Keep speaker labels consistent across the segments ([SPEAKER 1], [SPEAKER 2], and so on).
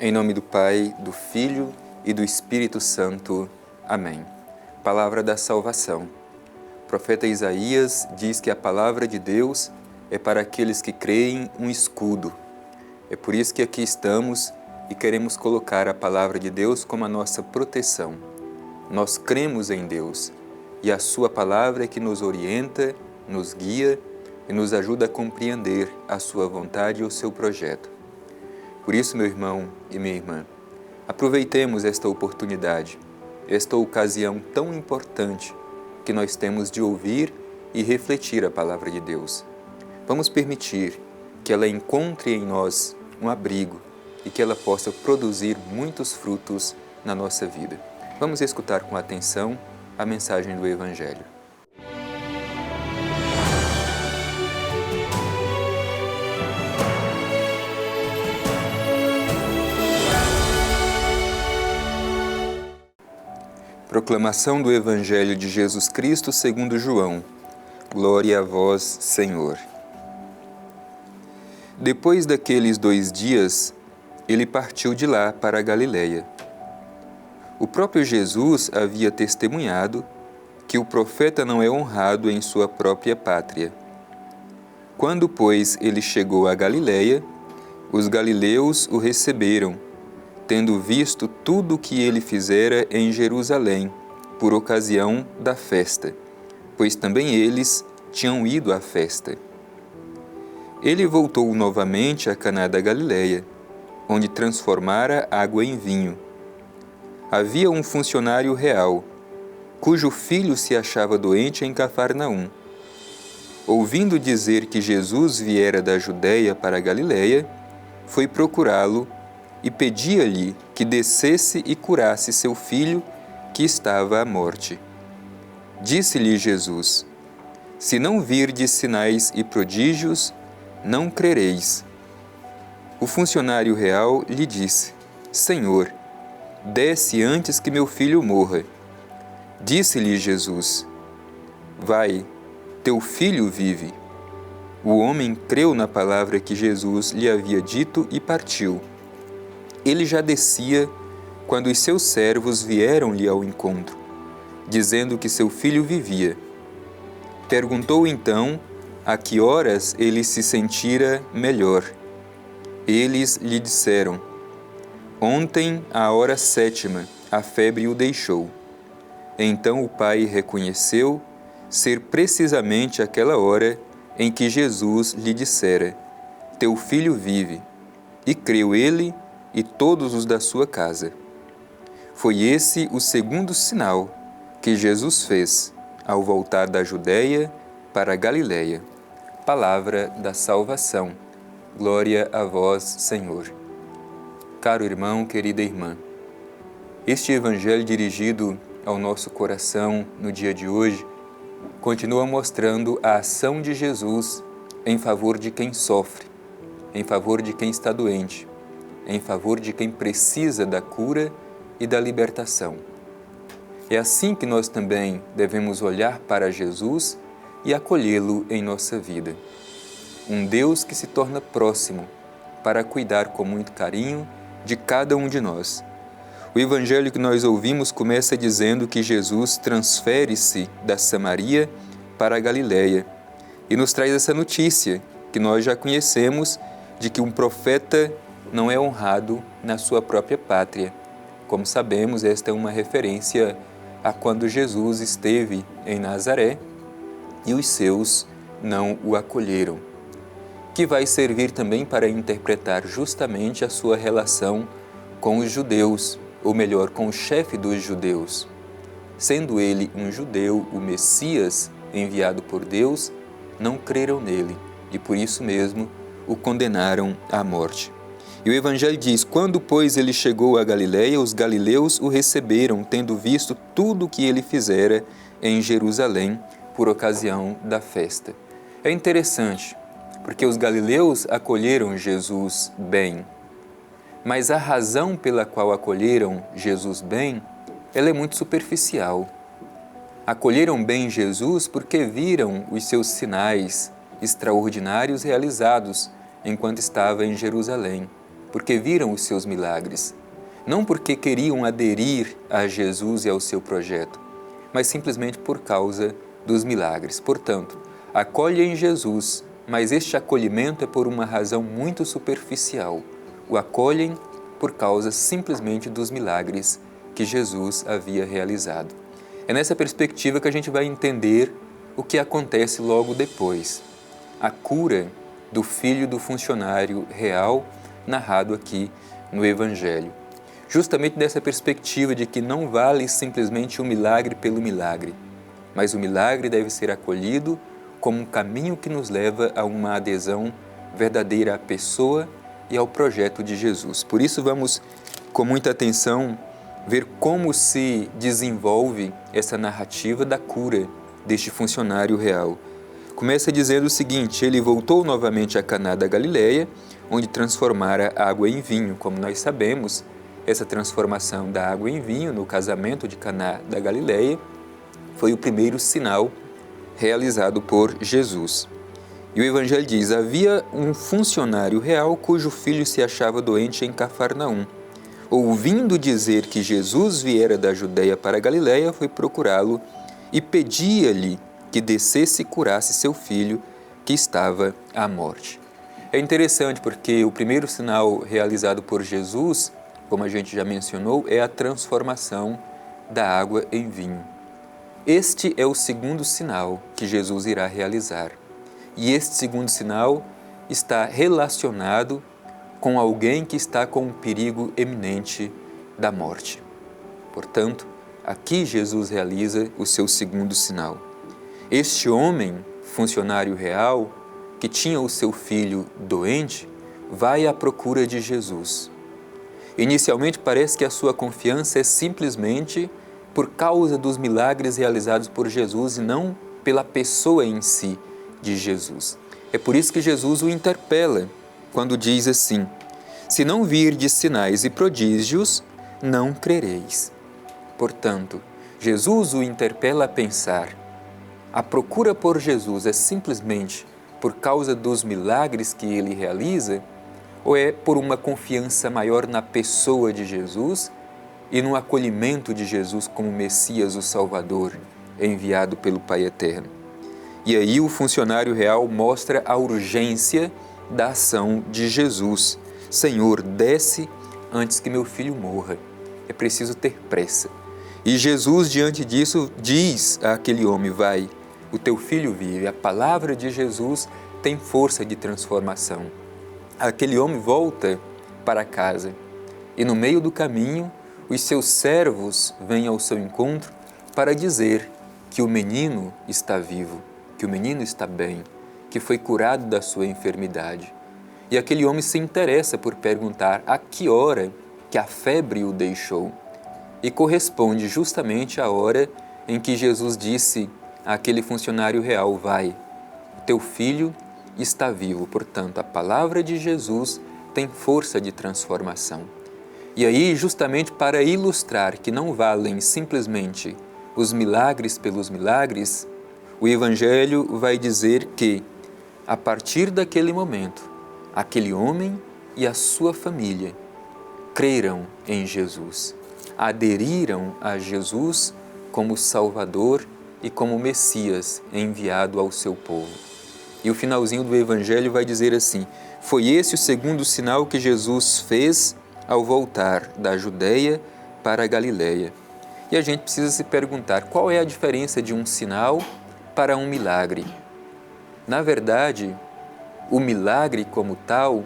[SPEAKER 1] Em nome do Pai, do Filho e do Espírito Santo. Amém. Palavra da salvação. O profeta Isaías diz que a palavra de Deus é para aqueles que creem um escudo. É por isso que aqui estamos e queremos colocar a palavra de Deus como a nossa proteção. Nós cremos em Deus e a sua palavra é que nos orienta, nos guia e nos ajuda a compreender a sua vontade e o seu projeto. Por isso, meu irmão e minha irmã, aproveitemos esta oportunidade, esta ocasião tão importante que nós temos de ouvir e refletir a palavra de Deus. Vamos permitir que ela encontre em nós um abrigo e que ela possa produzir muitos frutos na nossa vida. Vamos escutar com atenção a mensagem do Evangelho. Proclamação do Evangelho de Jesus Cristo segundo João. Glória a vós, Senhor. Depois daqueles 2 dias, ele partiu de lá para a Galileia. O próprio Jesus havia testemunhado que o profeta não é honrado em sua própria pátria. Quando, pois, ele chegou à Galileia, os galileus o receberam, tendo visto tudo o que ele fizera em Jerusalém, por ocasião da festa, pois também eles tinham ido à festa. Ele voltou novamente a Caná da Galileia, onde transformara água em vinho. Havia um funcionário real, cujo filho se achava doente em Cafarnaum. Ouvindo dizer que Jesus viera da Judéia para a Galileia, foi procurá-lo e pedia-lhe que descesse e curasse seu filho, que estava à morte. Disse-lhe Jesus: Se não virdes sinais e prodígios, não crereis. O funcionário real lhe disse: Senhor, desce antes que meu filho morra. Disse-lhe Jesus: Vai, teu filho vive. O homem creu na palavra que Jesus lhe havia dito e partiu. Ele já descia quando os seus servos vieram-lhe ao encontro, dizendo que seu filho vivia. Perguntou então a que horas ele se sentira melhor. Eles lhe disseram: Ontem, à hora 7ª, a febre o deixou. Então o pai reconheceu ser precisamente aquela hora em que Jesus lhe dissera: Teu filho vive. E creu ele e todos os da sua casa. Foi esse o segundo sinal que Jesus fez ao voltar da Judéia para a Galileia. Palavra da salvação. Glória a vós, Senhor. Caro irmão, querida irmã, este Evangelho dirigido ao nosso coração no dia de hoje continua mostrando a ação de Jesus em favor de quem sofre, em favor de quem está doente, em favor de quem precisa da cura e da libertação. É assim que nós também devemos olhar para Jesus e acolhê-lo em nossa vida. Um Deus que se torna próximo para cuidar com muito carinho de cada um de nós. O Evangelho que nós ouvimos começa dizendo que Jesus transfere-se da Samaria para a Galileia e nos traz essa notícia que nós já conhecemos de que um profeta não é honrado na sua própria pátria. Como sabemos, esta é uma referência a quando Jesus esteve em Nazaré e os seus não o acolheram, que vai servir também para interpretar justamente a sua relação com os judeus, ou melhor, com o chefe dos judeus. Sendo ele um judeu, o Messias, enviado por Deus, não creram nele e por isso mesmo o condenaram à morte. E o Evangelho diz: Quando, pois, ele chegou a Galileia, os galileus o receberam, tendo visto tudo o que ele fizera em Jerusalém por ocasião da festa. É interessante, porque os galileus acolheram Jesus bem, mas a razão pela qual acolheram Jesus bem, ela é muito superficial. Acolheram bem Jesus porque viram os seus sinais extraordinários realizados enquanto estava em Jerusalém. porque viram os seus milagres, não porque queriam aderir a Jesus e ao seu projeto, mas simplesmente por causa dos milagres. Portanto, acolhem Jesus, mas este acolhimento é por uma razão muito superficial. O acolhem por causa simplesmente dos milagres que Jesus havia realizado. É nessa perspectiva que a gente vai entender o que acontece logo depois. A cura do filho do funcionário real, narrado aqui no Evangelho. Justamente dessa perspectiva de que não vale simplesmente o milagre pelo milagre, mas o milagre deve ser acolhido como um caminho que nos leva a uma adesão verdadeira à pessoa e ao projeto de Jesus. Por isso vamos, com muita atenção, ver como se desenvolve essa narrativa da cura deste funcionário real. Começa dizendo o seguinte: ele voltou novamente a Caná da Galileia, onde transformara água em vinho. Como nós sabemos, essa transformação da água em vinho no casamento de Caná da Galileia foi o primeiro sinal realizado por Jesus. E o Evangelho diz: havia um funcionário real cujo filho se achava doente em Cafarnaum. Ouvindo dizer que Jesus viera da Judeia para a Galileia, foi procurá-lo e pedia-lhe que descesse e curasse seu filho, que estava à morte. É interessante porque o primeiro sinal realizado por Jesus, como a gente já mencionou, é a transformação da água em vinho. Este é o segundo sinal que Jesus irá realizar. E este segundo sinal está relacionado com alguém que está com um perigo eminente da morte. Portanto, aqui Jesus realiza o seu segundo sinal. Este homem, funcionário real, que tinha o seu filho doente, vai à procura de Jesus. Inicialmente parece que a sua confiança é simplesmente por causa dos milagres realizados por Jesus e não pela pessoa em si de Jesus. É por isso que Jesus o interpela quando diz assim: se não virdes sinais e prodígios, não crereis. Portanto, Jesus o interpela a pensar: a procura por Jesus é simplesmente por causa dos milagres que ele realiza, ou é por uma confiança maior na pessoa de Jesus e no acolhimento de Jesus como Messias, o Salvador, enviado pelo Pai Eterno? E aí o funcionário real mostra a urgência da ação de Jesus. Senhor, desce antes que meu filho morra. É preciso ter pressa. E Jesus, diante disso, diz àquele homem: vai, o teu filho vive. A palavra de Jesus tem força de transformação. Aquele homem volta para casa e no meio do caminho os seus servos vêm ao seu encontro para dizer que o menino está vivo, que o menino está bem, que foi curado da sua enfermidade. E aquele homem se interessa por perguntar a que hora que a febre o deixou. E corresponde justamente à hora em que Jesus disse àquele funcionário real: vai, teu filho está vivo. Portanto, a palavra de Jesus tem força de transformação. E aí, justamente para ilustrar que não valem simplesmente os milagres pelos milagres, o Evangelho vai dizer que, a partir daquele momento, aquele homem e a sua família creram em Jesus, aderiram a Jesus como Salvador e como Messias enviado ao seu povo. E o finalzinho do Evangelho vai dizer assim: foi esse o segundo sinal que Jesus fez ao voltar da Judeia para a Galileia. E a gente precisa se perguntar: qual é a diferença de um sinal para um milagre? Na verdade, o milagre como tal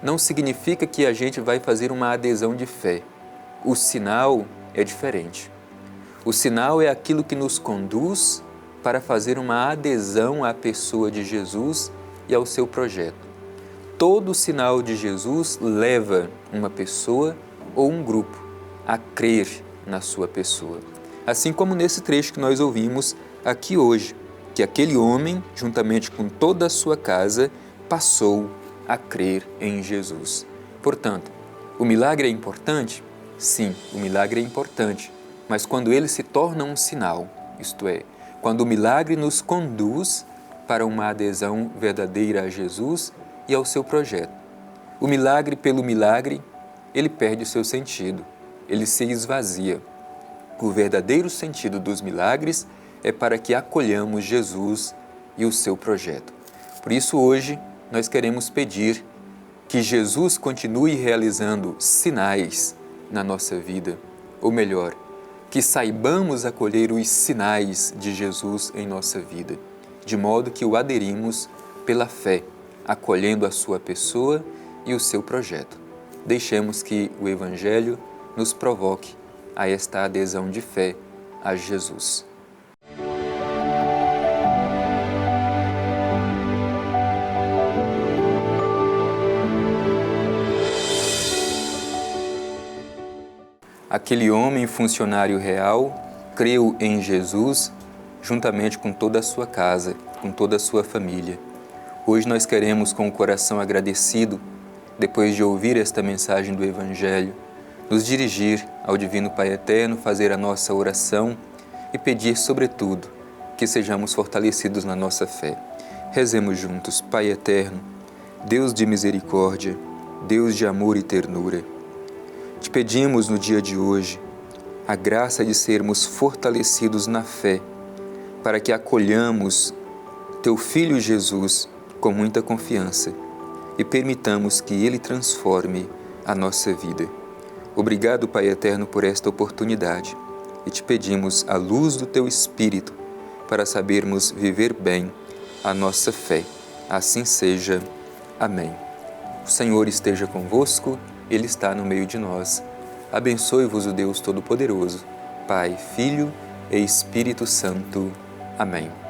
[SPEAKER 1] não significa que a gente vai fazer uma adesão de fé. O sinal é diferente. O sinal é aquilo que nos conduz para fazer uma adesão à pessoa de Jesus e ao seu projeto. Todo sinal de Jesus leva uma pessoa ou um grupo a crer na sua pessoa. Assim como nesse trecho que nós ouvimos aqui hoje, que aquele homem, juntamente com toda a sua casa, passou a crer em Jesus. Portanto, o milagre é importante? Sim, o milagre é importante, mas quando ele se torna um sinal, isto é, quando o milagre nos conduz para uma adesão verdadeira a Jesus e ao seu projeto. O milagre pelo milagre, ele perde o seu sentido, ele se esvazia. O verdadeiro sentido dos milagres é para que acolhamos Jesus e o seu projeto. Por isso, hoje, nós queremos pedir que Jesus continue realizando sinais na nossa vida, ou melhor, que saibamos acolher os sinais de Jesus em nossa vida, de modo que o aderimos pela fé, acolhendo a sua pessoa e o seu projeto. Deixemos que o Evangelho nos provoque a esta adesão de fé a Jesus. Aquele homem funcionário real creu em Jesus juntamente com toda a sua casa, com toda a sua família. Hoje nós queremos, com o coração agradecido, depois de ouvir esta mensagem do Evangelho, nos dirigir ao Divino Pai Eterno, fazer a nossa oração e pedir, sobretudo, que sejamos fortalecidos na nossa fé. Rezemos juntos. Pai Eterno, Deus de misericórdia, Deus de amor e ternura, te pedimos no dia de hoje a graça de sermos fortalecidos na fé, para que acolhamos Teu Filho Jesus com muita confiança e permitamos que Ele transforme a nossa vida. Obrigado, Pai Eterno, por esta oportunidade e te pedimos a luz do Teu Espírito para sabermos viver bem a nossa fé. Assim seja. Amém. O Senhor esteja convosco, Ele está no meio de nós. Abençoe-vos o Deus Todo-Poderoso, Pai, Filho e Espírito Santo. Amém.